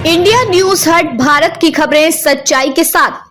India news हट भारत की खबरें सच्चाई के साथ।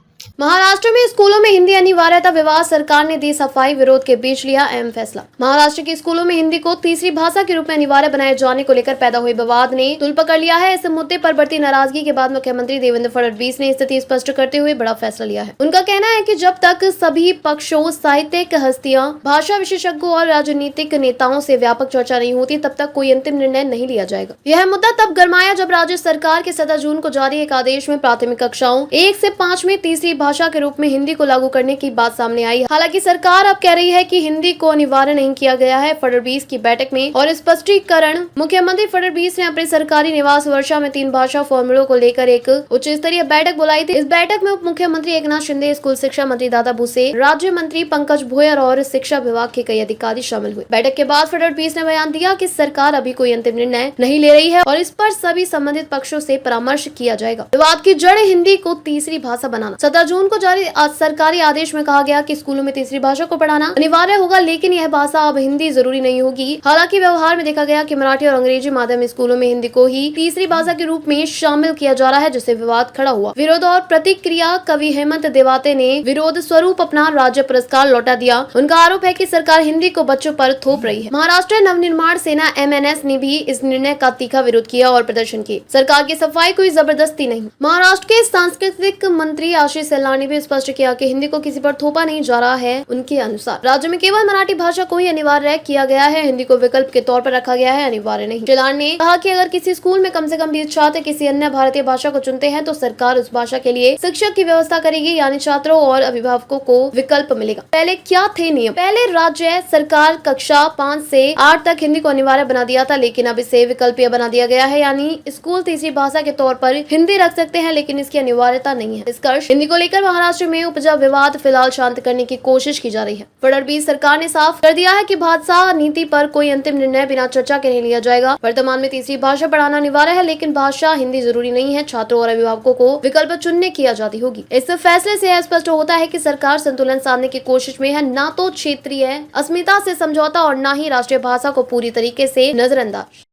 महाराष्ट्र में स्कूलों में हिंदी अनिवार्यता विवाद, सरकार ने दी सफाई, विरोध के बीच लिया अहम फैसला। महाराष्ट्र के स्कूलों में हिंदी को तीसरी भाषा के रूप में अनिवार्य बनाए जाने को लेकर पैदा हुए विवाद ने तूल पकड़ लिया है। इस मुद्दे पर बढ़ती नाराजगी के बाद मुख्यमंत्री देवेंद्र फडणवीस ने स्थिति स्पष्ट करते हुए बड़ा फैसला लिया है। उनका कहना है कि जब तक सभी पक्षों, साहित्यिक हस्तियां, भाषा विशेषज्ञों और राजनीतिक नेताओं से व्यापक चर्चा नहीं होती, तब तक कोई अंतिम निर्णय नहीं लिया जाएगा। यह मुद्दा तब गरमाया जब राज्य सरकार के 17 जून को जारी एक आदेश में प्राथमिक कक्षाओं 1 से 5 में तीसरी भाषा के रूप में हिंदी को लागू करने की बात सामने आई। हालांकि सरकार अब कह रही है कि हिंदी को अनिवार्य नहीं किया गया है। फडणवीस की बैठक में और स्पष्टीकरण। मुख्यमंत्री फडणवीस ने अपने सरकारी निवास वर्षा में 3 भाषा फॉर्मूलों को लेकर एक उच्च स्तरीय बैठक बुलाई थी। इस बैठक में उप मुख्यमंत्री एकनाथ शिंदे, स्कूल शिक्षा मंत्री दादा भुसे, राज्य मंत्री पंकज भोयर और शिक्षा विभाग के कई अधिकारी शामिल हुए। बैठक के बाद फडणवीस ने बयान दिया कि सरकार अभी कोई अंतिम निर्णय नहीं ले रही है और इस पर सभी संबंधित पक्षों से परामर्श किया जाएगा। विवाद की जड़ हिंदी को तीसरी भाषा बनाना। 17 जून को जारी सरकारी आदेश में कहा गया कि स्कूलों में तीसरी भाषा को पढ़ाना अनिवार्य होगा, लेकिन यह भाषा अब हिंदी जरूरी नहीं होगी। हालांकि व्यवहार में देखा गया कि मराठी और अंग्रेजी माध्यम स्कूलों में हिंदी को ही तीसरी भाषा के रूप में शामिल किया जा रहा है, जिससे विवाद खड़ा हुआ। विरोध और प्रतिक्रिया। कवि हेमंत देवाते ने विरोध स्वरूप अपना राज्य पुरस्कार लौटा दिया। उनका आरोप है कि सरकार हिंदी को बच्चों पर थोप रही है। महाराष्ट्र नवनिर्माण सेना MNS ने भी इस निर्णय का तीखा विरोध किया और प्रदर्शन किए। सरकार की सफाई कोई जबरदस्ती नहीं। महाराष्ट्र के सांस्कृतिक मंत्री आशीष शेलार ने भी स्पष्ट किया कि हिंदी को किसी पर थोपा नहीं जा रहा है। उनके अनुसार राज्य में केवल मराठी भाषा को ही अनिवार्य किया गया है, हिंदी को विकल्प के तौर पर रखा गया है, अनिवार्य नहीं। शेलार ने कहा कि अगर किसी स्कूल में कम से कम 20 छात्र किसी अन्य भारतीय भाषा को चुनते हैं तो सरकार उस भाषा के लिए शिक्षक की व्यवस्था करेगी, यानी छात्रों और अभिभावकों को विकल्प मिलेगा। पहले क्या थे नियम? पहले राज्य सरकार कक्षा 5 से 8 तक हिंदी को अनिवार्य बना दिया था, लेकिन अब इसे विकल्पीय बना दिया गया है, यानी स्कूल तीसरी भाषा के तौर पर हिंदी रख सकते हैं, लेकिन इसकी अनिवार्यता नहीं है। निष्कर्ष, हिंदी को लेकर महाराष्ट्र में उपजा विवाद फिलहाल शांत करने की कोशिश की जा रही है। फडणवीस सरकार ने साफ कर दिया है कि भाषा नीति पर कोई अंतिम निर्णय बिना चर्चा के नहीं लिया जाएगा। वर्तमान में तीसरी भाषा पढ़ाना अनिवार्य है, लेकिन भाषा हिंदी जरूरी नहीं है। छात्रों और अभिभावकों को विकल्प चुनने की आजादी होगी। इस फैसले से यह स्पष्ट होता है कि सरकार संतुलन साधने की कोशिश में है, ना तो क्षेत्रीय अस्मिता से समझौता और ना ही राष्ट्रीय भाषा को पूरी तरीके से नजरअंदाज।